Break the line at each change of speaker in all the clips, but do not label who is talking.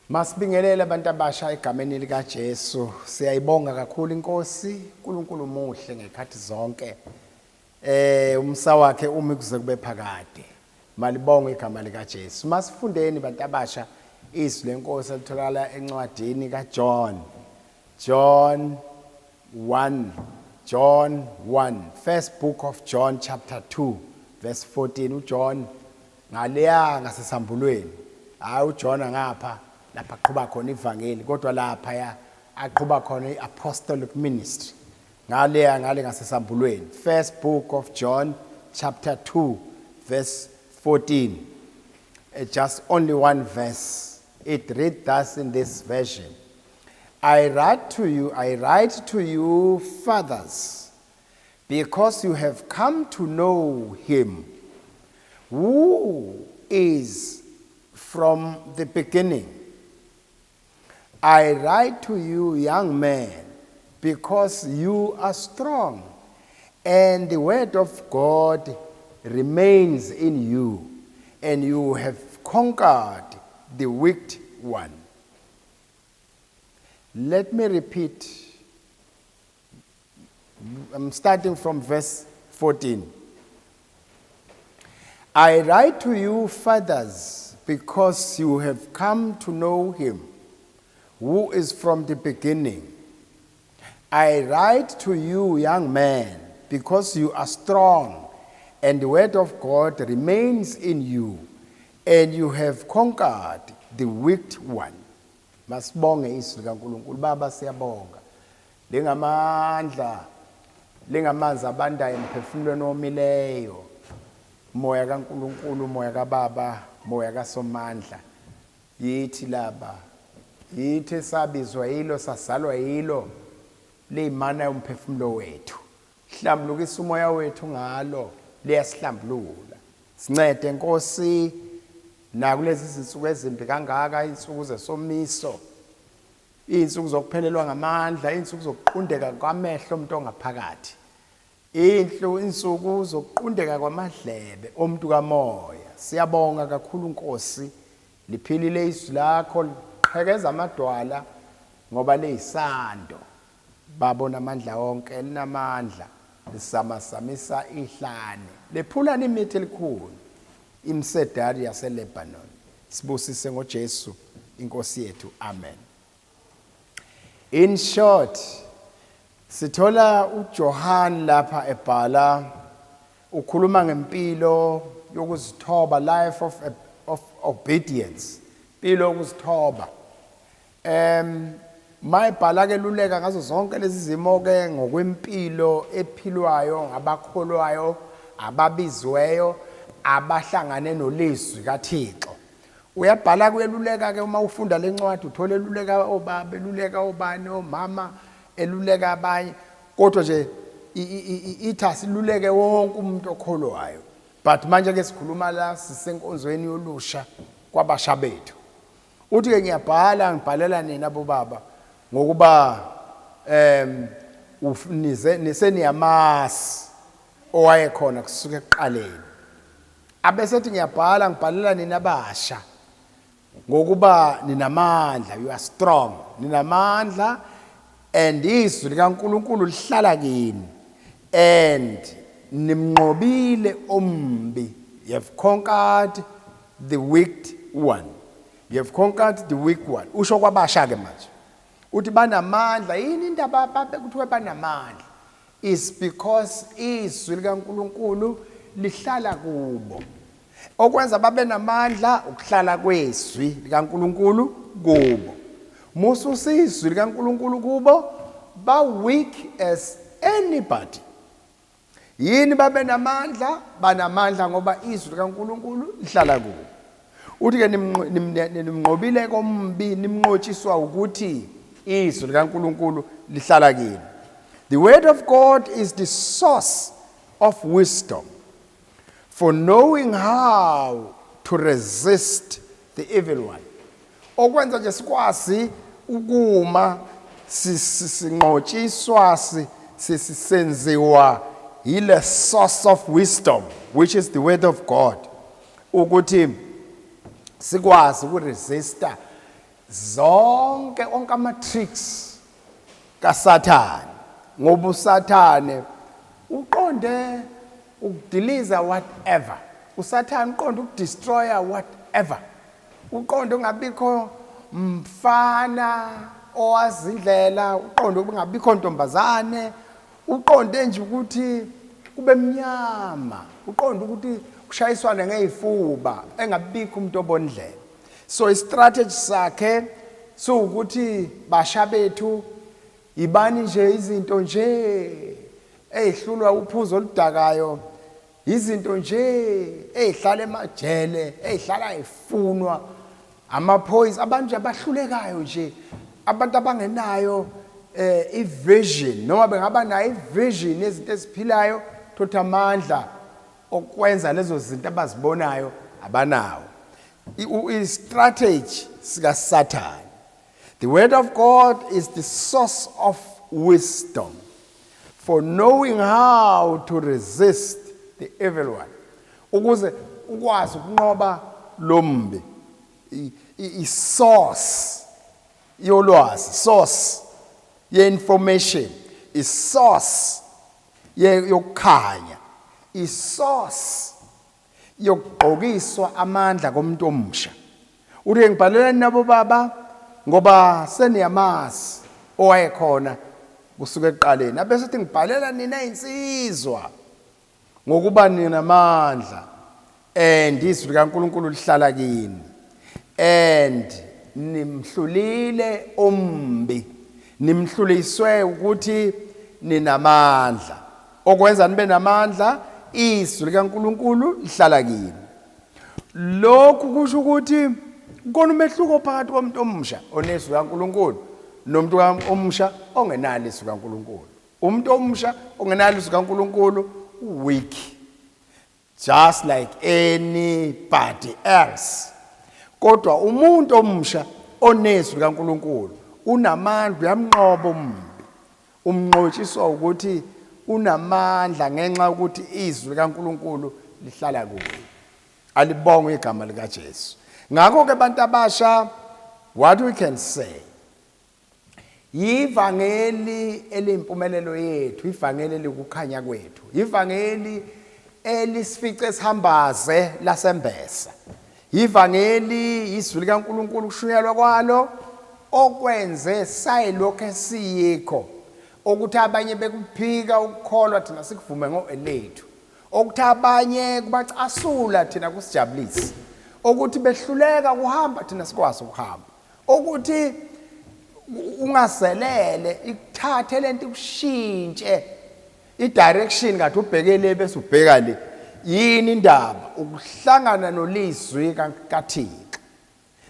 Masibingelele abantu abasha egameni lika Jesu. Siyayibonga kakhulu inkosi, uNkulunkulu muhle ngekhathi zonke. Umsa wakhe umi kuze kube phakade. Malibonge igama lika Jesu. Masifundeni abantu abasha izwi lenkosi elitholakala encwadini kaJohn. John 1, first book of John chapter 2 verse 14. uJohn ngaleya ngasesambulweni. Hayi uJohn ngapha lapha aqhuba khona ivangeli kodwa lapha ya aqhuba khona iapostolic ministry. Ngale ngasesambulweni. First book of John chapter 2 verse 14. Just only one verse. It reads thus in this version. I write to you, fathers, because you have come to know him who is from the beginning. I write to you, young men, because you are strong, and the word of God remains in you, and you have conquered the wicked one. Let me repeat. I'm starting from verse 14. I write to you, fathers, because you have come to know him who is from the beginning. I write to you, young men, because you are strong, and the word of God remains in you, and you have conquered the wicked one. Masibonge izwi likaNkulunkulu. Baba siyabonga. Lengamandla, lengamanzi abandayo emphefumulweni omileyo. Moya kaNkulunkulu, moya kaBaba, moya kaSomandla. Yithi laba. Yithi esabizwa yilo, sasalwa yilo. Leyimana yomphefumulo wethu. Hlambulukisa umoya wethu ngalo. Liyasihlambulula. Sincede Nkosi nakulezi izinsuku ezimbi kangaka, insuku zesomiso, insuku zokuphelelwa ngamandla, insuku zokuqundeka kwamehlo umuntu ongaphakathi, insuku zokuqundeka kwamadlebe omuntu kamoya. Siyabonga kakhulu Nkosi, liphilile izwi lakho, liqhekeza amadwala ngoba leyisando. Babona amandla wonke, linamandla, lisamasamisa ihlane, lephula nimithi elikhulu, imsedari yaseLebanon. Sibusise ngoJesu inkosi yethu. Amen. In short, sithola uJohn lapha ebhala ukhuluma ngempilo yokuzithoba, life of obedience, impilo yokuzithoba. Mayibhala ke luleka ngazo zonke lezi zimo ke ngokwempilo ephilwayo ngabakholwayo, ababizweyo, abahlangane nolizwi kaThixo. Uyabhala kuyeluleka ke uma ufunda lencwadi uthola eluleka obaba, eluleka obani, omama, eluleka abanye, kodwa nje ithasi luleke wonke umuntu okholwayo. But manje ke sikhuluma la sisenkonzweni yolusha kwabasha bethu. Uthi ke ngibhalela nina bobaba ngokuba niseniyamasi owayekhona kusuka ekuqaleni. Abesethi ngibhalela nina abasha ngokuba ninamandla, you are strong, ninamandla, and izwi likaNkulunkulu lihlala kini, and nimnqobile ombi. You have conquered the wicked one. You have conquered the wicked one. Usho kwabasha ke manje uthi banamandla. Yini indaba kuthiwe banamandla? Is because izwi likaNkulunkulu lihlala kubo. Okwenza babe namandla ukuhlala kwezwi likaNkulunkulu kubo. Mususa izwi likaNkulunkulu kubo, ba weak as anybody. Yini babe namandla? Banamandla ngoba izwi likaNkulunkulu lihlala kubo. Uthi ke nimnqobile kombi, nimnqotshiswa ukuthi izwi likaNkulunkulu lihlala kini. The word of God is the source of wisdom for knowing how to resist the evil one. Okwenza nje sikwazi ukuma sinqotshiswa sisenziwa ile source of wisdom, which is the word of God, ukuthi sikwazi ukuresista zonke onke ama-tricks kaSathane, ngoba uSathane uqonde ukudiliza whatever. uSathane uqonde ukudestroya whatever. uqonde ungabikho mfana owazi indlela, uqonde ungabikho ntombazane, uqonde nje ukuthi kube mnyama, uqonde ukuthi kushayiswane ngeifuba, engabikho umuntu obondlela. So istrategy sakhe sokuthi basha bethu ibani nje izinto nje ezihlulwa uphuzo oludakayo, izinto nje ezihlala emajele, ezihlala efunwa amaphoyisa, abantu nje abahlulekayo nje, abantu abangenayo ivision, noma bengaba nayo ivision yezinto eziphilayo thothi amandla okwenza lezo zinto abazibonayo abanawo. I-strategy sikaSathane. The word of God is the source of wisdom for knowing how to resist the evil one. Ukuze ukwazi ukunqoba lombi, i-source yolwazi, source ye-information, i-source yokukhanya, i-source yokugqokiswa amandla komuntu omusha. Uthi ngibhalela nabo baba ngoba seniyamazi owayekhona kusuka ekuqaleni. Abese uthi ngibhalela nina insizwa ngokuba ninamandla and izwi likaNkulunkulu lihlala kini and nimhlulile ombi, nimhluliswe ukuthi ninamandla, okwenza nibe namandla izwi likaNkulunkulu lihlala kini. Lokhu kusho ukuthi kona umehluko phakathi komuntu omusha onezwi likaNkulunkulu nomuntu omusha ongenalo izwi likaNkulunkulu. Umuntu omusha ongenalo izwi likaNkulunkulu weak, just like anybody else. Kodwa umuntu omusha onezwi likaNkulunkulu unamandla, uyamnqoba umbi, umnqotshiswa ukuthi unamandla ngenxa ukuthi izwi likaNkulunkulu lihlala kuye. Alibongwe igama likaJesu. Ngakho ke abantu abasha, what we can say, ivangeli elimpumelelo yethu, ivangeli elikukhanya kwethu, ivangeli elisifice sihambaze lasembesa, ivangeli izwi likaNkulunkulu kushunyelwa kwalo okwenze sayilokho esiyikho, okuthi abanye bekuphika ukukholwa thina sikuvume ngo-elethu, okuthi abanye kubacasula thina kusijabulisa, ukuthi behluleka kuhamba thina sikwazi ukuhamba, ukuthi ungazelele ikuthathe lento ikushintshe i-direction ngathi ubhekele bese ubheka le. Yini indaba? Ukuhlangana nolizwi kaThixo.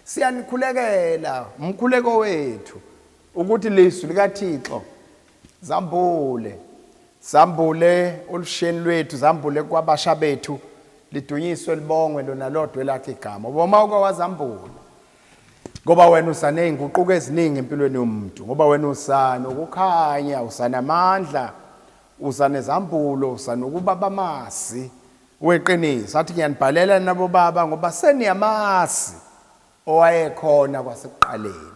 Siyanikhulekela umkhuleko wethu ukuthi lizwi likaThixo zambule olusheni lwethu, zambule kwabasha bethu, lidunyiswe libongwe lona lodwa elakhe igama. Boma uke wazambula ngoba wena usaney'nguquko eziningi empilweni yomuntu, ngoba wena usanokukhanya, usanamandla, usanezambulo, usanokuba bamazi weqiniso. Athi ngiyanibhalela nabo baba ngoba seniyamazi owayekhona kwasekuqaleni.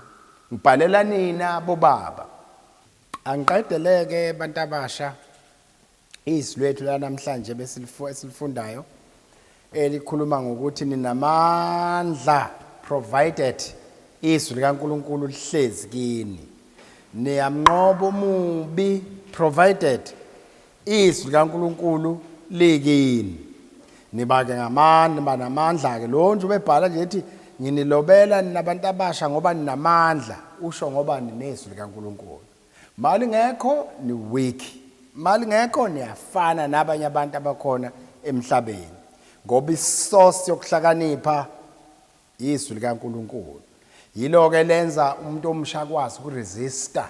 Ngibhalela nina bobaba. Angiqedeleke bantu abasha izwi lethu lanamhlanje besilifundayo elikhuluma ngokuthi ninamandla provided izwi likaNkulunkulu lihlezi kini. Niyamnqoba umubi provided izwi likaNkulunkulu likini. Niba-ke namandla-ke. Lo nje ubebhala nje ethi nginilobela ninabantu abasha ngoba ninamandla, usho ngoba ninezwi likaNkulunkulu. Mali ngekho ni weak, mali ngekho niyafana nabanye abantu abakhona emhlabeni, ngoba isource yokuhlakanipha izwi likaNkulunkulu. Yilo-ke lenza umuntu omusha akwazi ukuresista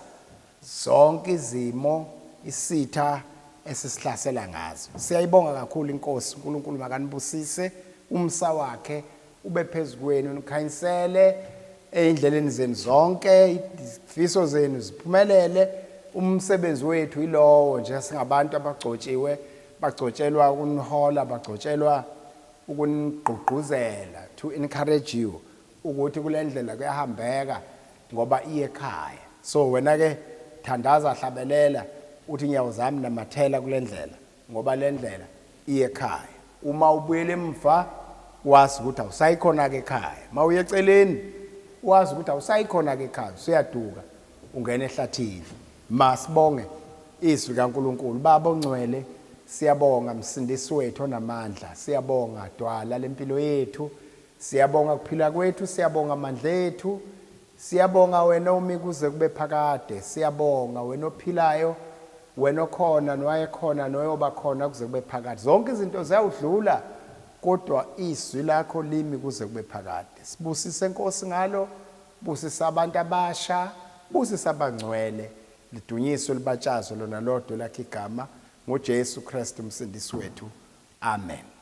zonke izimo, isitha esisihlasela ngazo. Siyayibonga kakhulu inkosi. uNkulunkulu makanibusise, umsa wakhe ube phezu kwenu, nikhanyisele ey'ndleleni zenu zonke, izifiso zenu ziphumelele. Umsebenzi wethu yilowo nje, singabantu abagcotshiwe, bagcotshelwa ukunihola, bagcotshelwa ukunigqugquzela, to encourage you ukuthi kule ndlela kuyahambeka ngoba iye ekhaya. So wena ke thandaza, hlabelela uthi nyawo zami namathela kule ndlela ngoba le ndlela iye ekhaya. Uma ubuyele emva wazi ukuthi awusayikhona ke ekhaya. Mawuye eceleni wazi ukuthi awusayikhona ke ekhaya, usuyaduka ungena ehlathini. Masibonge izwi kaNkulunkulu. Baba ongcwele, siyabonga msindisi wethu onamandla, siyabonga dwala lempilo yethu, siyabonga kuphila kwethu, siyabonga amandla ethu, siyabonga wena umi kuze kube phakade, siyabonga wena ophilayo, wena okhona nowayekhona noyoba khona kuze kube phakade. Zonke izinto ziyawudlula kodwa izwi lakho limi kuze kube phakade. Sibusise Nkosi ngalo, busisa abantu abasha, busisa abangcwele, lidunyiswe libatshazwe lona lodwa lakhe igama, ngoJesu Kristu umsindisi wethu. Amen.